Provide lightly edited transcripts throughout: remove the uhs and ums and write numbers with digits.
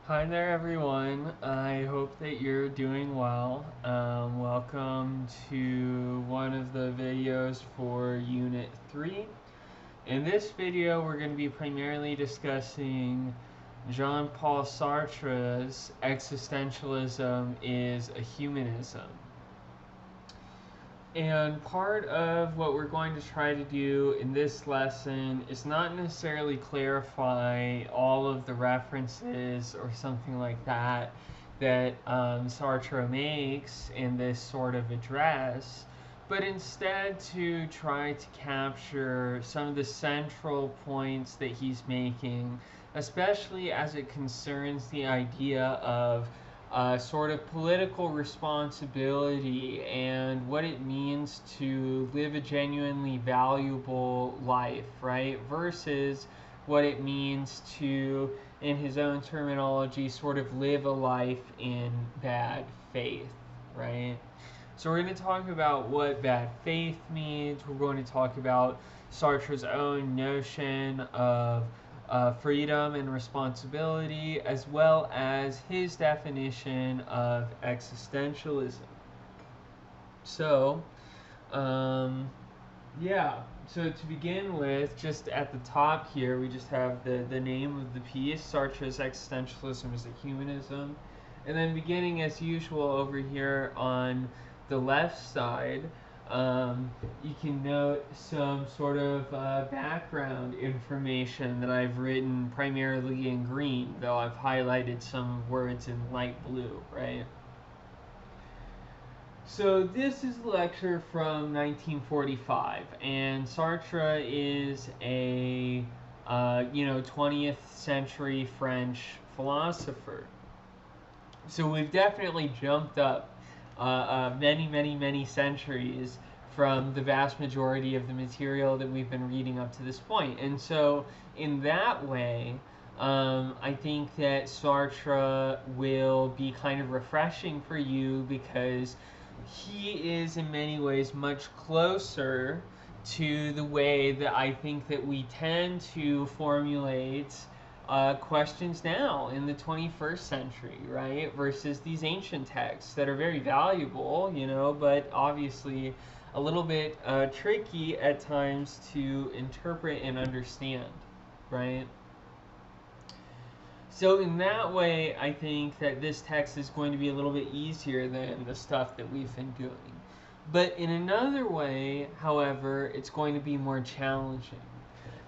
Hi there, everyone. I hope that you're doing well. Welcome to one of the videos for Unit 3. In this video, we're going to be primarily discussing Jean-Paul Sartre's Existentialism is a Humanism. And part of what we're going to try to do in this lesson is not necessarily clarify all of the references or something like that Sartre makes in this sort of address, but instead to try to capture some of the central points that he's making, especially as it concerns the idea of sort of political responsibility and what it means to live a genuinely valuable life, right? Versus what it means to, in his own terminology, sort of live a life in bad faith, right? So we're going to talk about what bad faith means. We're going to talk about Sartre's own notion of freedom and responsibility, as well as his definition of existentialism. So, yeah. So to begin with, just at the top here, we just have the name of the piece, Sartre's Existentialism is a Humanism. And then beginning as usual over here on the left side, you can note some sort of background information that I've written primarily in green, though I've highlighted some words in light blue, right? So this is a lecture from 1945, and Sartre is a 20th century French philosopher. So we've definitely jumped up many, many, many centuries from the vast majority of the material that we've been reading up to this point. And so, in that way, I think that Sartre will be kind of refreshing for you because he is, in many ways, much closer to the way that I think that we tend to formulate questions now in the 21st century, right? Versus these ancient texts that are very valuable, but obviously a little bit tricky at times to interpret and understand, right? So in that way, I think that this text is going to be a little bit easier than the stuff that we've been doing. But in another way, however, it's going to be more challenging.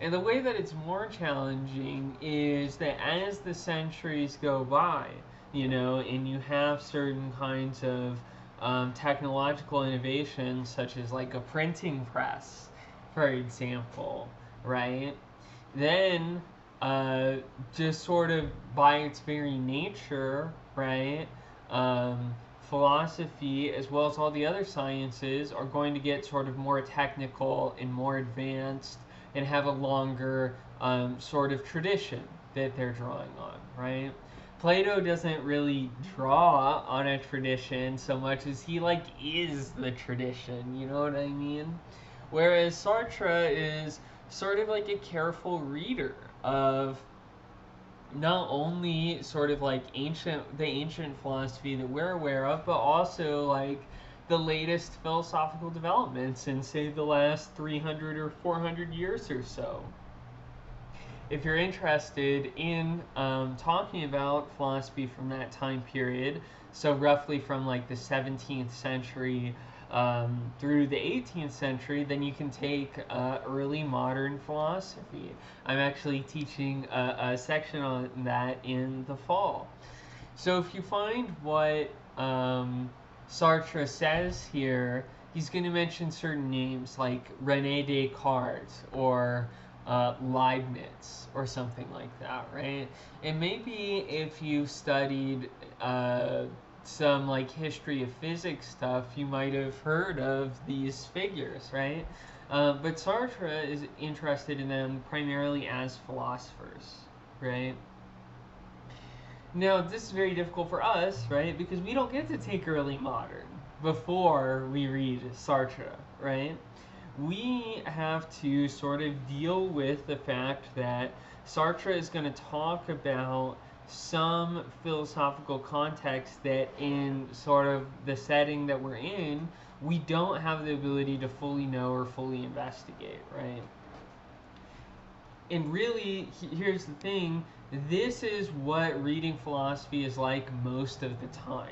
And the way that it's more challenging is that as the centuries go by, and you have certain kinds of technological innovations, such as like a printing press, for example, right? Then, just sort of by its very nature, right? Philosophy, as well as all the other sciences, are going to get sort of more technical and more advanced and have a longer sort of tradition that they're drawing on, right? Plato doesn't really draw on a tradition so much as he is the tradition, you know what I mean? Whereas Sartre is sort of like a careful reader of not only sort of like the ancient philosophy that we're aware of, but also like the latest philosophical developments in, say, the last 300 or 400 years or so. If you're interested in talking about philosophy from that time period, so roughly from like the 17th century through the 18th century, then you can take early modern philosophy. I'm actually teaching a section on that in the fall. So if you find what Sartre says here, he's going to mention certain names like Rene Descartes or Leibniz or something like that, right? And maybe if you studied some like history of physics stuff, you might have heard of these figures, right? But Sartre is interested in them primarily as philosophers, right? Now, this is very difficult for us, right? Because we don't get to take early modern before we read Sartre, right? We have to sort of deal with the fact that Sartre is going to talk about some philosophical context that in sort of the setting that we're in, we don't have the ability to fully know or fully investigate, right? And really, here's the thing, this is what reading philosophy is like most of the time,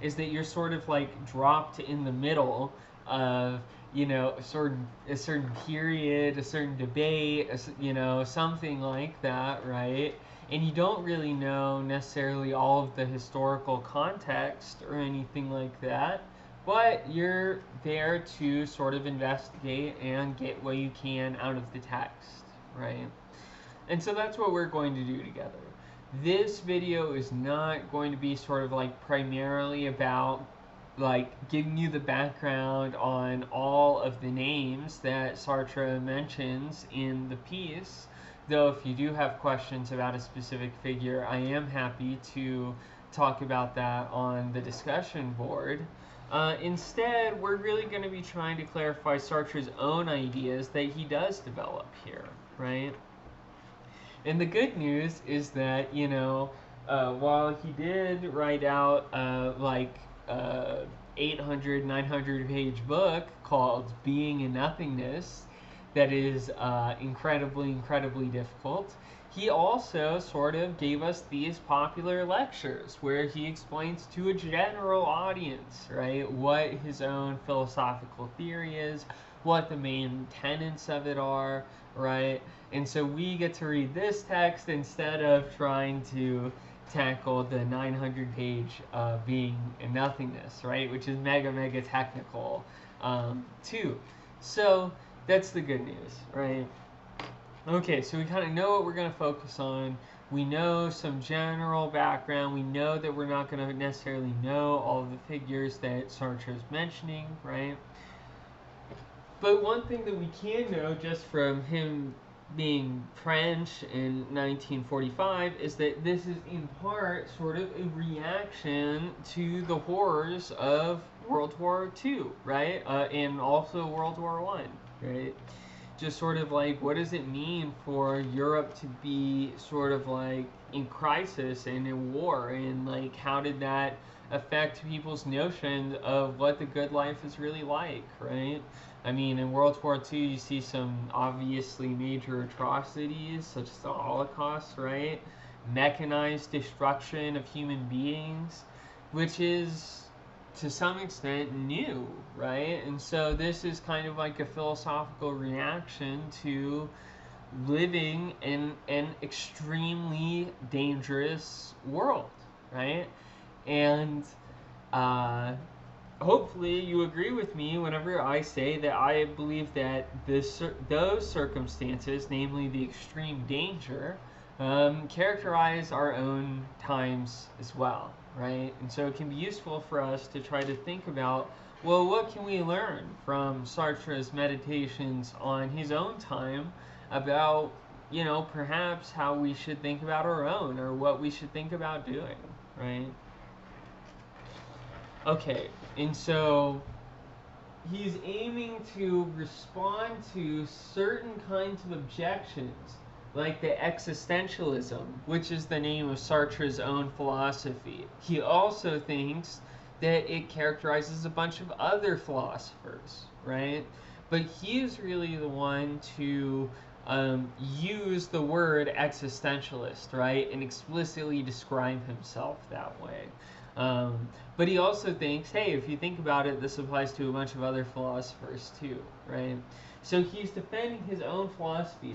is that you're sort of like dropped in the middle of, you know, a certain period, a certain debate, you know, something like that, right? And you don't really know necessarily all of the historical context or anything like that, but you're there to sort of investigate and get what you can out of the text, right? And so that's what we're going to do together. This video is not going to be sort of like primarily about like giving you the background on all of the names that Sartre mentions in the piece, though if you do have questions about a specific figure, I am happy to talk about that on the discussion board. Instead, we're really going to be trying to clarify Sartre's own ideas that he does develop here, right? And the good news is that, you know, while he did write out 800, 900 page book called Being and Nothingness, that is incredibly difficult, he also sort of gave us these popular lectures where he explains to a general audience, right, what his own philosophical theory is, what the main tenets of it are, right? And so we get to read this text instead of trying to tackle the 900 page Being and Nothingness, right? Which is mega technical too. So that's the good news, right? Okay, so we kind of know what we're going to focus on. We know some general background. We know that we're not going to necessarily know all of the figures that Sartre is mentioning, right? But one thing that we can know just from him being French in 1945 is that this is in part sort of a reaction to the horrors of World War II, right? And also World War I, right? Just sort of like, what does it mean for Europe to be sort of like in crisis and in war, and like how did that affect people's notion of what the good life is really like, right? I mean, in World War II, you see some obviously major atrocities, such as the Holocaust, right? Mechanized destruction of human beings, which is to some extent new, right? And so this is kind of like a philosophical reaction to living in an extremely dangerous world, right? And hopefully you agree with me whenever I say that I believe that those circumstances, namely the extreme danger, characterize our own times as well, right? And so it can be useful for us to try to think about, well, what can we learn from Sartre's meditations on his own time about, you know, perhaps how we should think about our own, or what we should think about doing, right? Okay, and so he's aiming to respond to certain kinds of objections, like the existentialism, which is the name of Sartre's own philosophy. He also thinks that it characterizes a bunch of other philosophers, right? But he is really the one to use the word existentialist, right, and explicitly describe himself that way. But he also thinks, hey, if you think about it, this applies to a bunch of other philosophers too, right? So he's defending his own philosophy,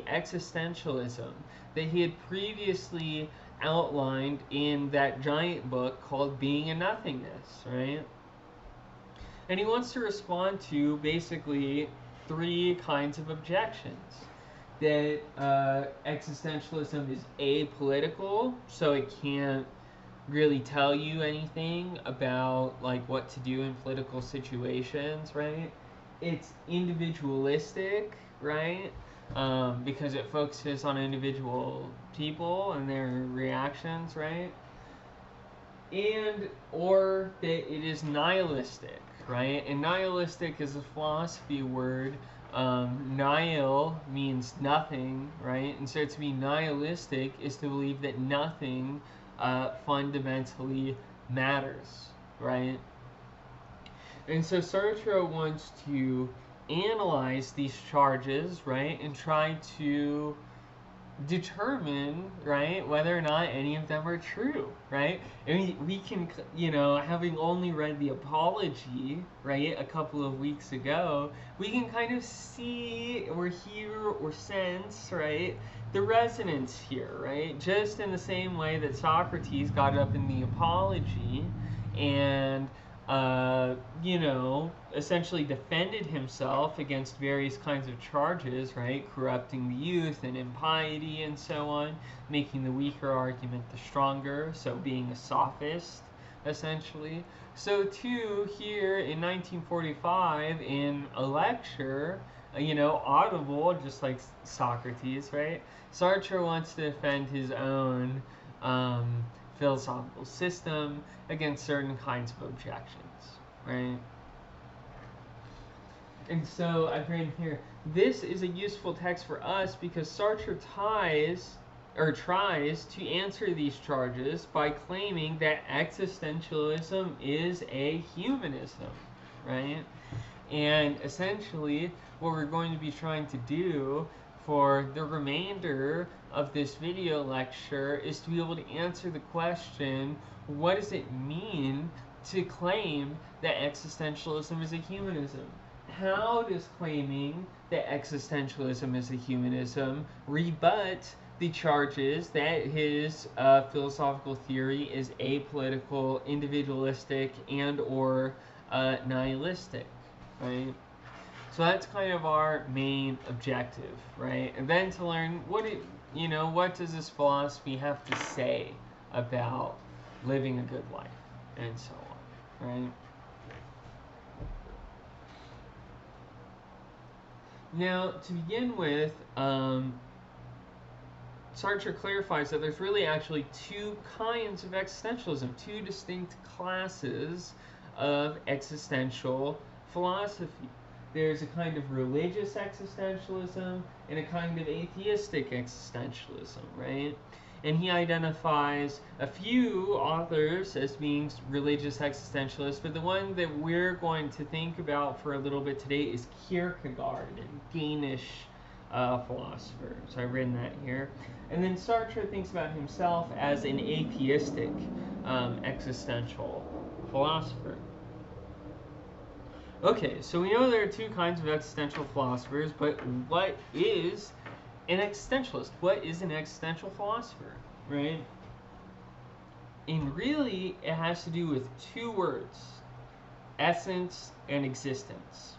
existentialism, that he had previously outlined in that giant book called Being and Nothingness, right? And he wants to respond to basically three kinds of objections. That existentialism is apolitical, so it can't really tell you anything about like what to do in political situations, right? It's individualistic, right? Because it focuses on individual people and their reactions, right? And or that it is nihilistic, right? And nihilistic is a philosophy word Nihil means nothing, right? And so to be nihilistic is to believe that nothing fundamentally matters, right? And so Sartre wants to analyze these charges, right, and try to determine, right, whether or not any of them are true, right? And we can, having only read the Apology, right, a couple of weeks ago, we can kind of see or hear or sense, right, the resonance here, right? Just in the same way that Socrates got up in the Apology and essentially defended himself against various kinds of charges, right? Corrupting the youth and impiety and so on, making the weaker argument the stronger, so being a sophist, essentially. So too, here in 1945, in a lecture, audible, just like Socrates, right? Sartre wants to defend his own philosophical system against certain kinds of objections, right? And so I've written here, this is a useful text for us because Sartre tries to answer these charges by claiming that existentialism is a humanism, right? And essentially, what we're going to be trying to do for the remainder of this video lecture is to be able to answer the question, what does it mean to claim that existentialism is a humanism? How does claiming that existentialism is a humanism rebut the charges that his philosophical theory is apolitical, individualistic, and or nihilistic, right? So that's kind of our main objective, right? And then to learn what does this philosophy have to say about living a good life and so on, right? Now, to begin with, Sartre clarifies that there's really actually two kinds of existentialism, two distinct classes of existential philosophy. There's a kind of religious existentialism and a kind of atheistic existentialism, right? And he identifies a few authors as being religious existentialists, but the one that we're going to think about for a little bit today is Kierkegaard, a Danish philosopher. So I've written that here. And then Sartre thinks about himself as an atheistic existential philosopher. Okay, so we know there are two kinds of existential philosophers, but what is an existentialist? What is an existential philosopher, right? And really, it has to do with two words, essence and existence.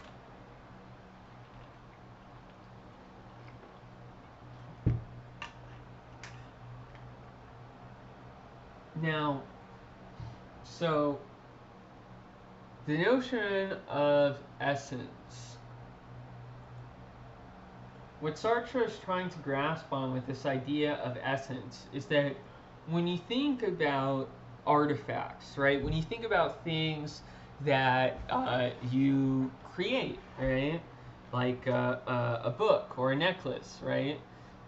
Now, so the notion of essence, what Sartre is trying to grasp on with this idea of essence is that when you think about artifacts, right, when you think about things that you create, right, like a book or a necklace, right,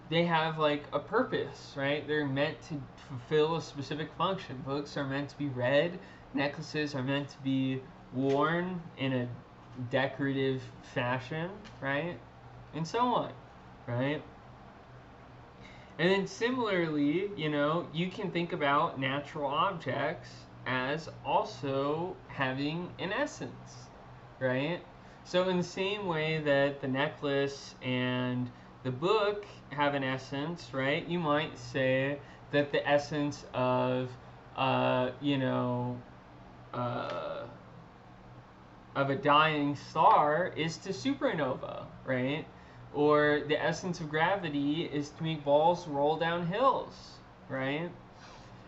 they have like a purpose, right? They're meant to fulfill a specific function. Books are meant to be read, necklaces are meant to be worn in a decorative fashion, right? And so on, right? And then similarly, you can think about natural objects as also having an essence, right? So in the same way that the necklace and the book have an essence, right? You might say that the essence of, of a dying star is to supernova, right? Or the essence of gravity is to make balls roll down hills, right?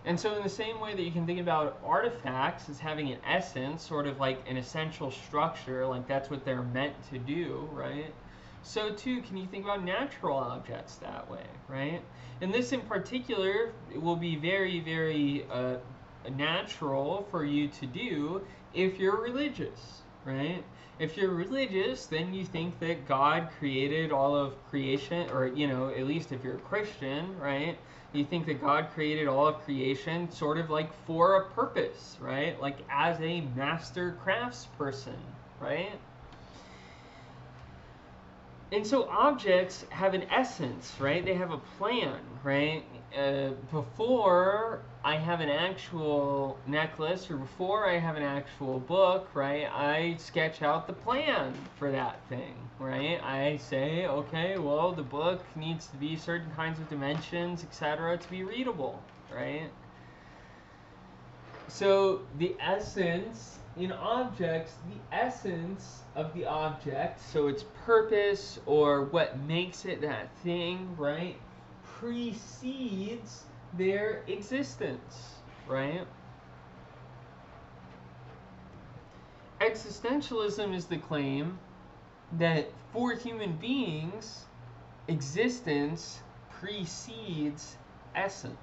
And so in the same way that you can think about artifacts as having an essence, sort of like an essential structure, like that's what they're meant to do, right? So too, can you think about natural objects that way, right? And this in particular will be very, very natural for you to do if you're religious, right? If you're religious, then you think that God created all of creation, or, at least if you're a Christian, right? You think that God created all of creation sort of like for a purpose, right? Like as a master craftsperson, right? And so objects have an essence, right? They have a plan, right? Before I have an actual necklace, or before I have an actual book, right, I sketch out the plan for that thing, right? I say, okay, well, the book needs to be certain kinds of dimensions, etc., to be readable, right? So the essence in objects, the essence of the object, so its purpose or what makes it that thing, right, precedes their existence, right? Existentialism is the claim that for human beings, existence precedes essence.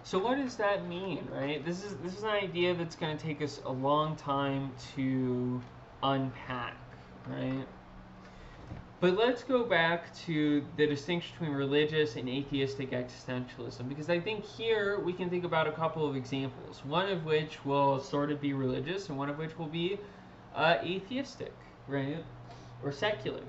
So what does that mean, right? This is an idea that's going to take us a long time to unpack, right? But let's go back to the distinction between religious and atheistic existentialism, because I think here we can think about a couple of examples, one of which will sort of be religious and one of which will be atheistic, right? Or secular.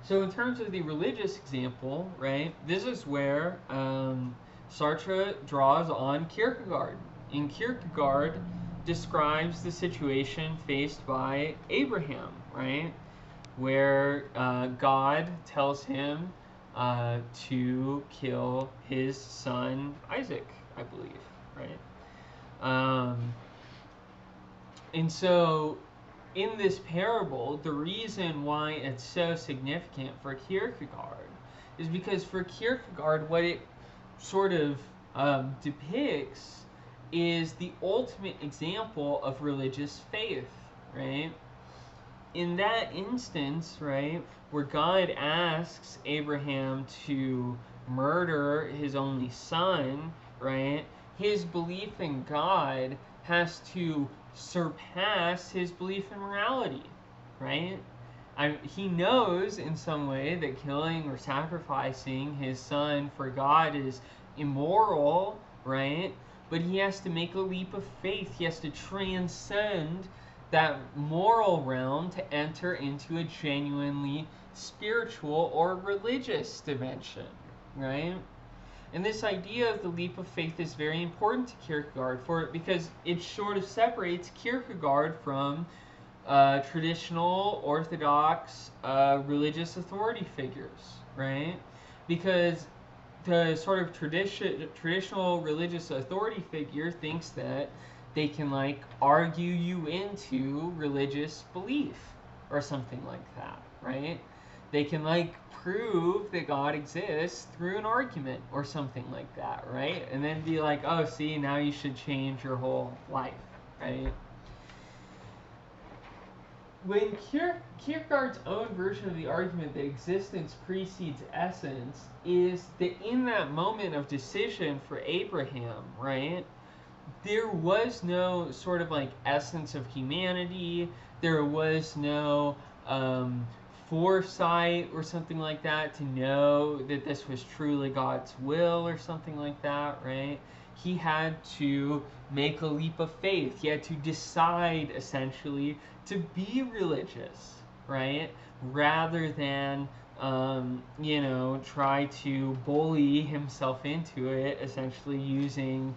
So in terms of the religious example, right, this is where Sartre draws on Kierkegaard. And Kierkegaard describes the situation faced by Abraham, right? Where God tells him to kill his son Isaac, I believe, right? And so in this parable, the reason why it's so significant for Kierkegaard is because for Kierkegaard, what it sort of depicts is the ultimate example of religious faith, right? In that instance, right, where God asks Abraham to murder his only son, right, his belief in God has to surpass his belief in morality, right? He knows in some way that killing or sacrificing his son for God is immoral, right? But he has to make a leap of faith. He has to transcend that moral realm to enter into a genuinely spiritual or religious dimension, right? And this idea of the leap of faith is very important to Kierkegaard because it sort of separates Kierkegaard from traditional orthodox religious authority figures, right? Because the sort of traditional religious authority figure thinks that they can like argue you into religious belief or something like that, right? They can like prove that God exists through an argument or something like that, right? And then be like, oh, see, now you should change your whole life, right? When Kierkegaard's own version of the argument that existence precedes essence is that in that moment of decision for Abraham, right, there was no sort of like essence of humanity, there was no foresight or something like that to know that this was truly God's will or something like that, right? He had to make a leap of faith. He had to decide essentially to be religious, right? Rather than, try to bully himself into it, essentially using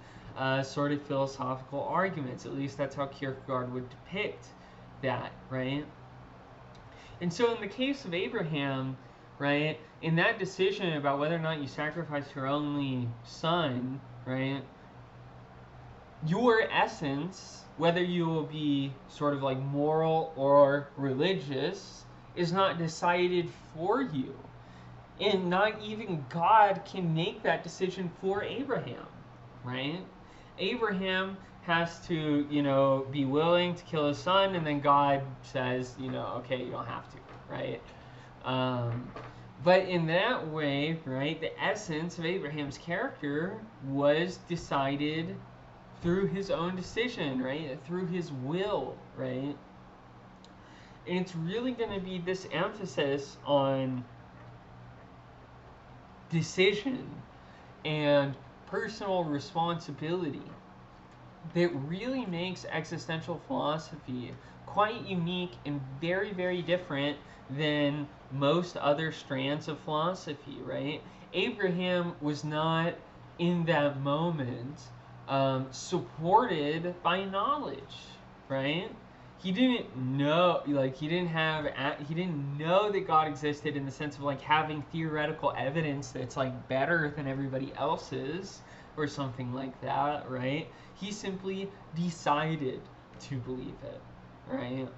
sort of philosophical arguments. At least that's how Kierkegaard would depict that, right? And so in the case of Abraham, right, in that decision about whether or not you sacrifice your only son, right, your essence, whether you will be sort of like moral or religious, is not decided for you. And not even God can make that decision for Abraham, right? Abraham has to, be willing to kill his son, and then God says, okay, you don't have to, right? But in that way, right, the essence of Abraham's character was decided through his own decision, right? Through his will, right? And it's really going to be this emphasis on decision and personal responsibility that really makes existential philosophy quite unique and very, very different than most other strands of philosophy, right? Abraham was not in that moment supported by knowledge, right? He didn't know, like, he didn't know that God existed in the sense of like having theoretical evidence that's like better than everybody else's or something like that, right? He simply decided to believe it, right?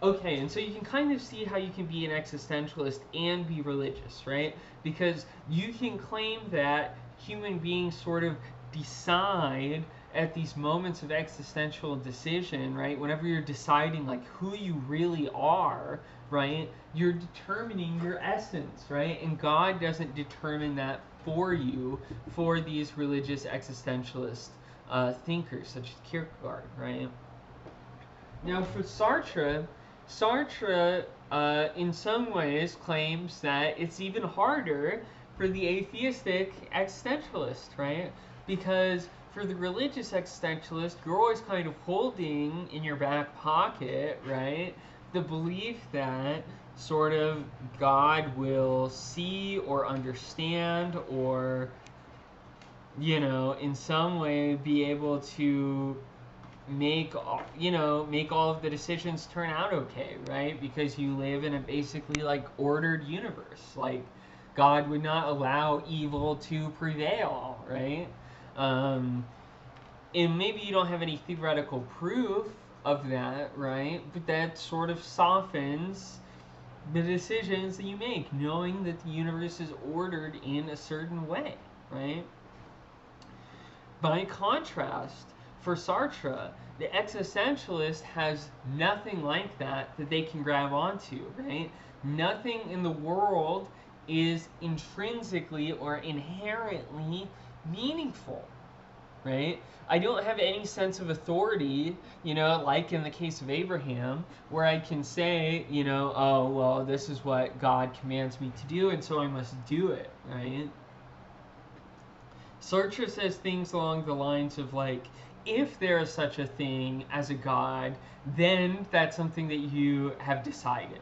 Okay, and so you can kind of see how you can be an existentialist and be religious, right? Because you can claim that human beings sort of decide at these moments of existential decision, right? Whenever you're deciding like who you really are, right? You're determining your essence, right? And God doesn't determine that for you for these religious existentialist thinkers such as Kierkegaard, right? Now for Sartre, in some ways claims that it's even harder for the atheistic existentialist, right? Because for the religious existentialist, you're always kind of holding in your back pocket, right, the belief that sort of God will see or understand or, you know, in some way be able to make all of the decisions turn out okay, right? Because you live in a basically like ordered universe. Like God would not allow evil to prevail, right? And maybe you don't have any theoretical proof of that, right? But that sort of softens the decisions that you make, knowing that the universe is ordered in a certain way, right? By contrast, for Sartre, the existentialist has nothing like that they can grab onto, right? Nothing in the world is intrinsically or inherently meaningful, right? I don't have any sense of authority, like in the case of Abraham, where I can say, oh, well, this is what God commands me to do, and so I must do it, right? Sartre says things along the lines of like, if there is such a thing as a God, then that's something that you have decided,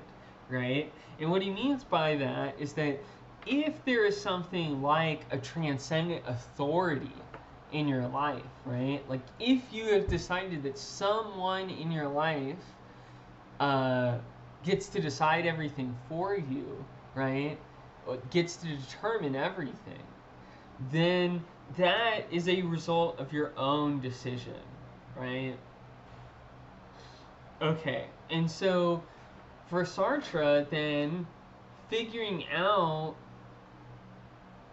right? And what he means by that is that if there is something like a transcendent authority in your life, right? Like if you have decided that someone in your life gets to decide everything for you, right? Gets to determine everything, then that is a result of your own decision, right? Okay, and so for Sartre, then figuring out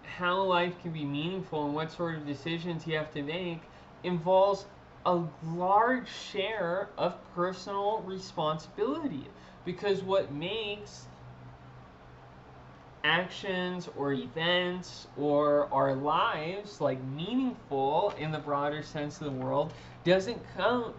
how life can be meaningful and what sort of decisions you have to make involves a large share of personal responsibility, because what makes actions or events or our lives like meaningful in the broader sense of the world doesn't come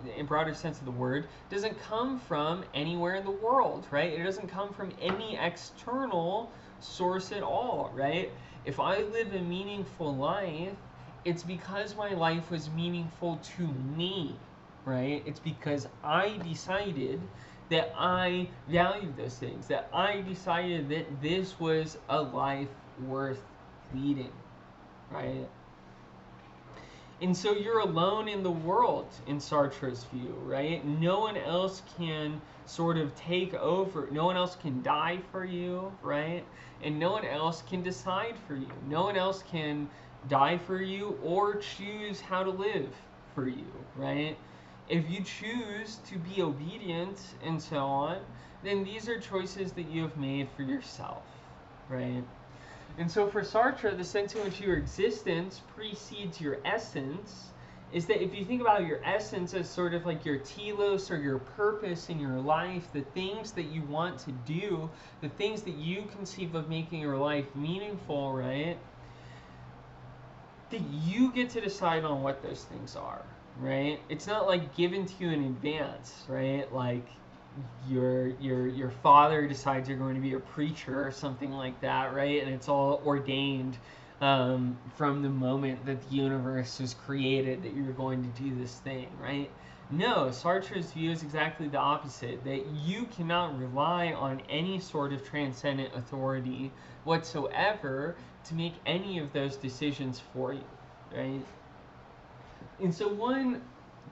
from anywhere in the world, right? It doesn't come from any external source at all, right? If I live a meaningful life, it's because my life was meaningful to me, right? It's because I decided that I value those things, that I decided that this was a life worth leading, right? And so you're alone in the world, in Sartre's view, right? No one else can sort of take over, no one else can die for you, right? And no one else can decide for you. No one else can die for you or choose how to live for you, right? If you choose to be obedient and so on, then these are choices that you have made for yourself, right? And so for Sartre, the sense in which your existence precedes your essence is that if you think about your essence as sort of like your telos or your purpose in your life, the things that you want to do, the things that you conceive of making your life meaningful, right? that you get to decide on what those things are, right? It's not like given to you in advance, right? Like your father decides you're going to be a preacher or something like that, right? And it's all ordained from the moment that the universe was created that you're going to do this thing, right? No, Sartre's view is exactly the opposite, that you cannot rely on any sort of transcendent authority whatsoever to make any of those decisions for you, right? And so one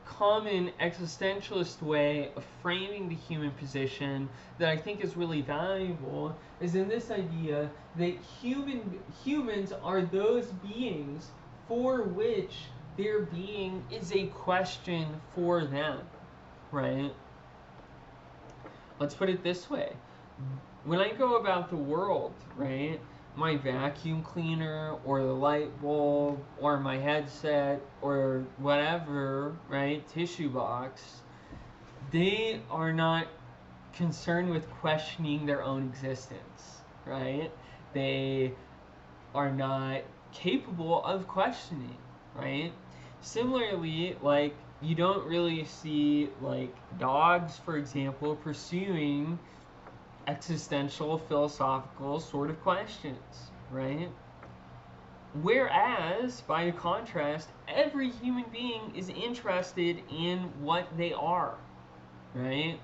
common existentialist way of framing the human position that I think is really valuable is in this idea that humans are those beings for which their being is a question for them, right? Let's put it this way. When I go about the world, right, my vacuum cleaner or the light bulb or my headset or whatever, right, tissue box, they are not concerned with questioning their own existence, right? They are not capable of questioning, right? Similarly, like, you don't really see, like, dogs, for example, pursuing existential, philosophical sort of questions, right? Whereas, by contrast, every human being is interested in what they are, right?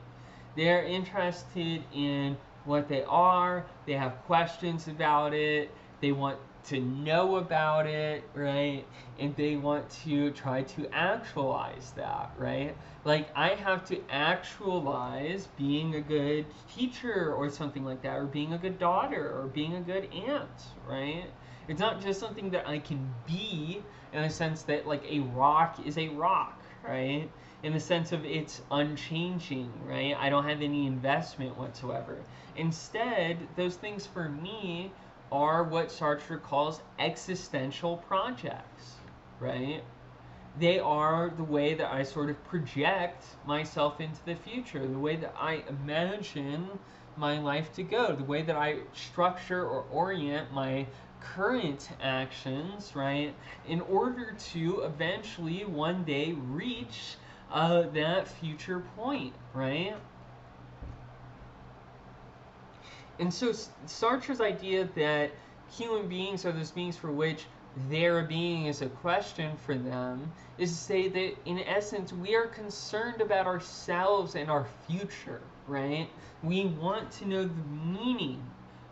They're interested in what they are, they have questions about it, they want to know about it, right? And they want to try to actualize that, right? Like, I have to actualize being a good teacher or something like that, or being a good daughter, or being a good aunt, right? It's not just something that I can be in the sense that, like, a rock is a rock, right? In the sense of it's unchanging, right? I don't have any investment whatsoever. Instead, those things for me are what Sartre calls existential projects, right? They are the way that I sort of project myself into the future, the way that I imagine my life to go, the way that I structure or orient my current actions, right, in order to eventually one day reach that future point, right? And so Sartre's idea that human beings are those beings for which their being is a question for them is to say that, in essence, we are concerned about ourselves and our future, right? We want to know the meaning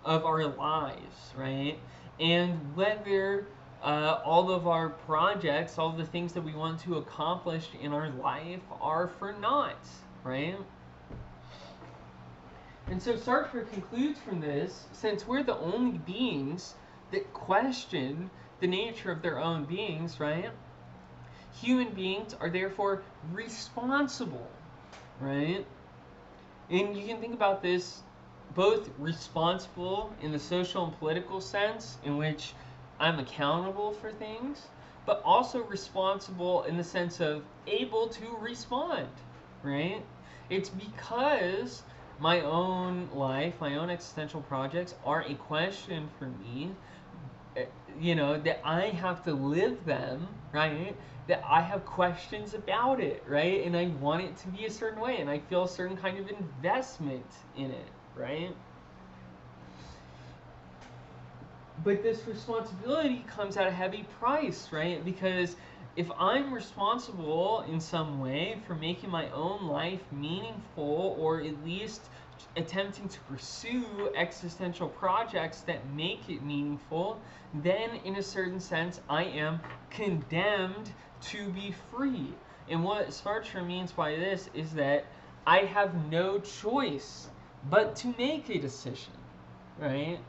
of our lives, right? And whether all of our projects, all of the things that we want to accomplish in our life are for naught, right? And so Sartre concludes from this, since we're the only beings that question the nature of their own beings, right? Human beings are therefore responsible, right? And you can think about this both responsible in the social and political sense, in which I'm accountable for things, but also responsible in the sense of able to respond, right? It's because my own life, my own existential projects are a question for me, that I have to live them, right? That I have questions about it, right? And I want it to be a certain way, and I feel a certain kind of investment in it, right? But this responsibility comes at a heavy price, right? Because if I'm responsible in some way for making my own life meaningful, or at least attempting to pursue existential projects that make it meaningful, then in a certain sense I am condemned to be free. And what Sartre means by this is that I have no choice but to make a decision, right?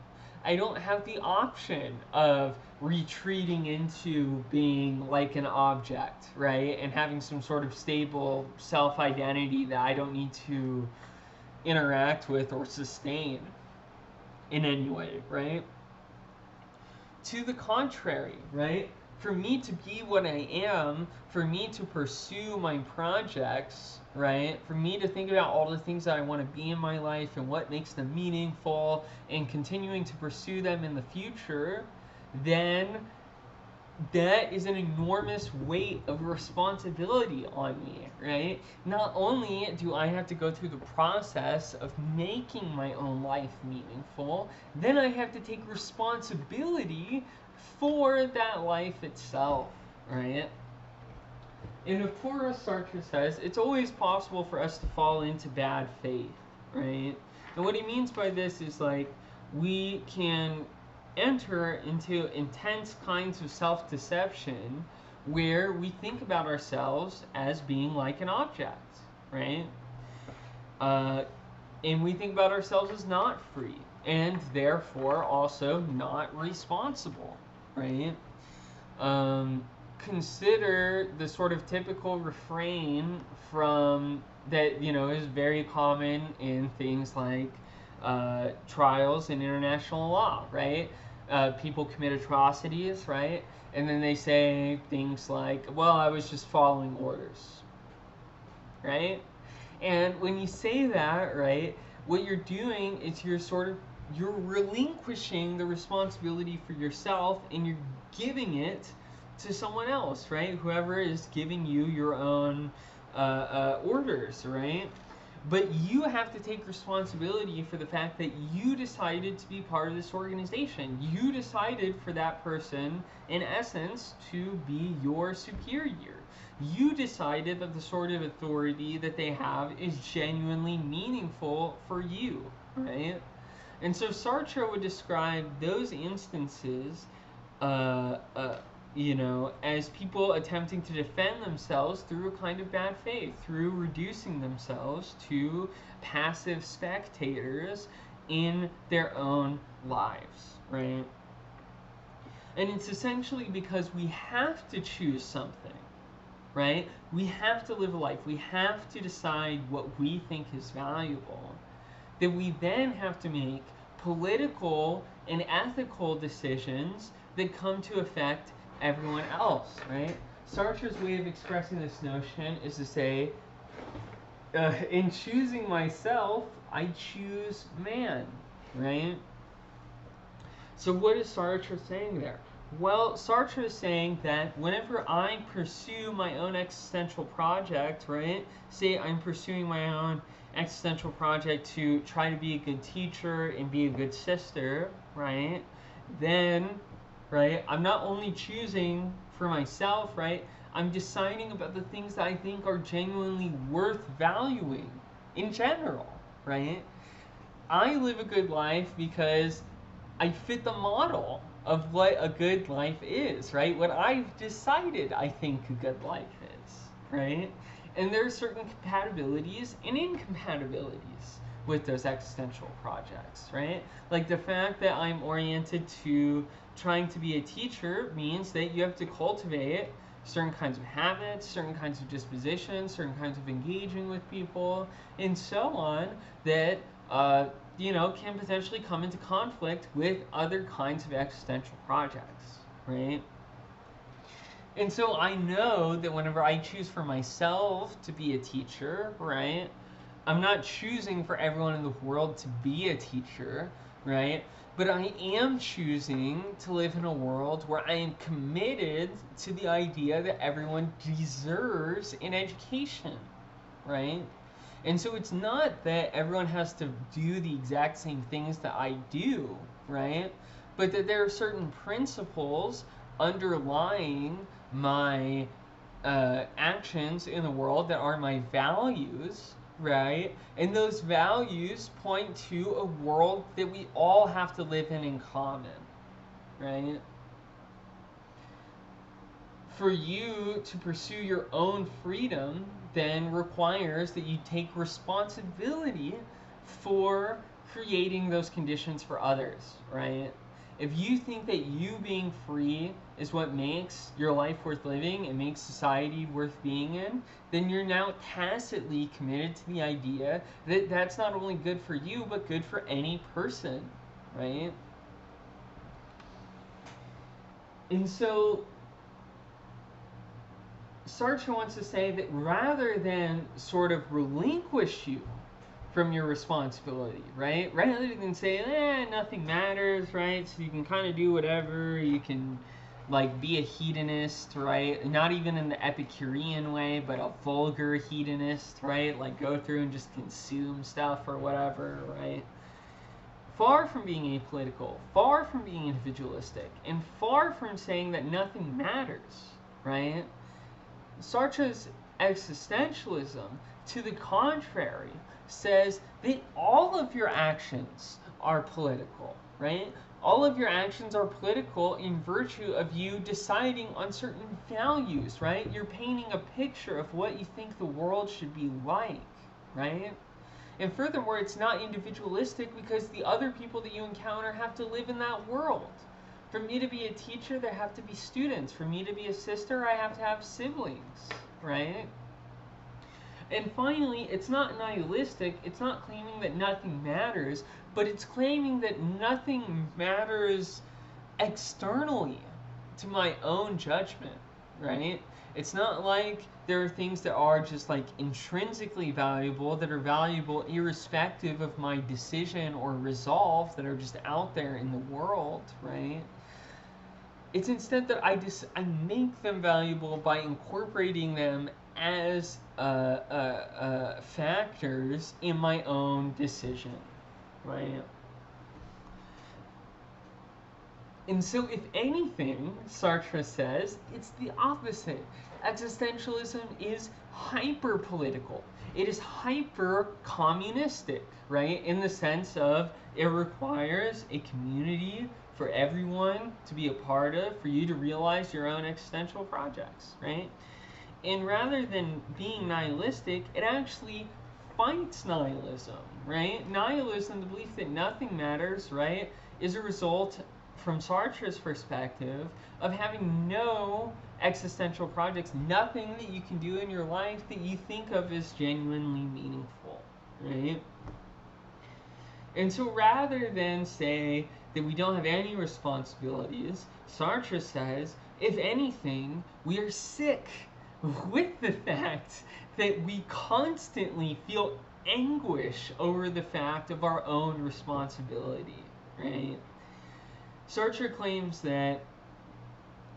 I don't have the option of retreating into being like an object, right? And having some sort of stable self-identity that I don't need to interact with or sustain in any way, right? To the contrary, right? For me to be what I am, for me to pursue my projects, right? For me to think about all the things that I want to be in my life and what makes them meaningful and continuing to pursue them in the future, then that is an enormous weight of responsibility on me, right? Not only do I have to go through the process of making my own life meaningful, then I have to take responsibility for that life itself, right? And of course, Sartre says it's always possible for us to fall into bad faith, right? And what he means by this is like we can enter into intense kinds of self-deception where we think about ourselves as being like an object, right? And we think about ourselves as not free and therefore also not responsible, right? Consider the sort of typical refrain from that is very common in things like trials in international law, right? People commit atrocities, right? And then they say things like, well, I was just following orders, right? And when you say that, right, what you're doing is you're relinquishing the responsibility for yourself and you're giving it to someone else, right? Whoever is giving you your own orders, right? But you have to take responsibility for the fact that you decided to be part of this organization. You decided for that person, in essence, to be your superior. You decided that the sort of authority that they have is genuinely meaningful for you, right? And so Sartre would describe those instances as people attempting to defend themselves through a kind of bad faith, through reducing themselves to passive spectators in their own lives, right? And it's essentially because we have to choose something, right? We have to live a life. We have to decide what we think is valuable, that we then have to make political and ethical decisions that come to affect everyone else, right? Sartre's way of expressing this notion is to say, in choosing myself, I choose man, right? So what is Sartre saying there? Well, Sartre is saying that whenever I pursue my own existential project, right? Say I'm pursuing my own existential project to try to be a good teacher and be a good sister, right? Then, right, I'm not only choosing for myself, right? I'm deciding about the things that I think are genuinely worth valuing in general, right? I live a good life because I fit the model of what a good life is, right? What I've decided I think a good life is, right? And there are certain compatibilities and incompatibilities with those existential projects, right? Like the fact that I'm oriented to trying to be a teacher means that you have to cultivate certain kinds of habits, certain kinds of dispositions, certain kinds of engaging with people, and so on, that can potentially come into conflict with other kinds of existential projects, right? And so I know that whenever I choose for myself to be a teacher, right, I'm not choosing for everyone in the world to be a teacher, right? But I am choosing to live in a world where I am committed to the idea that everyone deserves an education, right? And so it's not that everyone has to do the exact same things that I do, right? But that there are certain principles underlying my actions in the world that are my values, right? And those values point to a world that we all have to live in common, right? For you to pursue your own freedom then requires that you take responsibility for creating those conditions for others, right? If you think that you being free is what makes your life worth living and makes society worth being in, then you're now tacitly committed to the idea that that's not only good for you, but good for any person, right? And so Sartre wants to say that rather than sort of relinquish you from your responsibility, right? Rather than say, nothing matters, right? So you can kind of do whatever, you can, like be a hedonist, right? Not even in the Epicurean way, but a vulgar hedonist, right? Like go through and just consume stuff or whatever, right? Far from being apolitical, far from being individualistic, and far from saying that nothing matters, right? Sartre's existentialism, to the contrary, says that all of your actions are political, right? All of your actions are political in virtue of you deciding on certain values, right? You're painting a picture of what you think the world should be like, right? And furthermore, it's not individualistic because the other people that you encounter have to live in that world. For me to be a teacher, there have to be students. For me to be a sister, I have to have siblings, right? And finally, it's not nihilistic. It's not claiming that nothing matters, but it's claiming that nothing matters externally to my own judgment, right? It's not like there are things that are just like intrinsically valuable, that are valuable irrespective of my decision or resolve, that are just out there in the world, right? It's instead that I make them valuable by incorporating them as factors in my own decision, right? And so, if anything, Sartre says, it's the opposite. Existentialism is hyper-political. It is hyper-communistic, right? In the sense of it requires a community for everyone to be a part of, for you to realize your own existential projects, right? And rather than being nihilistic, it actually fights nihilism, right? Nihilism, the belief that nothing matters, right, is a result, from Sartre's perspective, of having no existential projects, nothing that you can do in your life that you think of as genuinely meaningful, right? And so rather than say that we don't have any responsibilities, Sartre says, if anything, we are sick with the fact that we constantly feel anguish over the fact of our own responsibility, right? Sartre claims that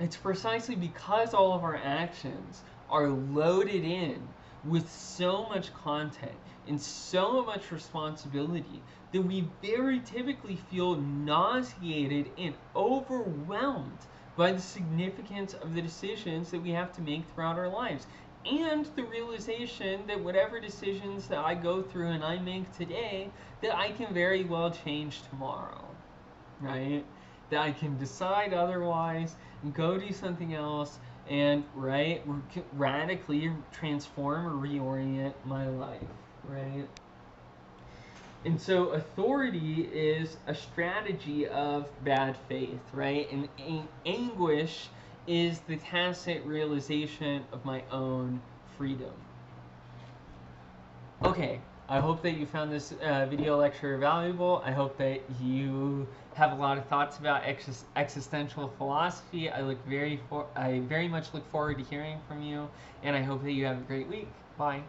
it's precisely because all of our actions are loaded in with so much content and so much responsibility that we very typically feel nauseated and overwhelmed by the significance of the decisions that we have to make throughout our lives. And the realization that whatever decisions that I go through and I make today, that I can very well change tomorrow, right? That I can decide otherwise and go do something else and, right, radically transform or reorient my life, right? And so authority is a strategy of bad faith, right? And anguish is the tacit realization of my own freedom. Okay, I hope that you found this video lecture valuable. I hope that you have a lot of thoughts about existential philosophy. I very much look forward to hearing from you, and I hope that you have a great week. Bye.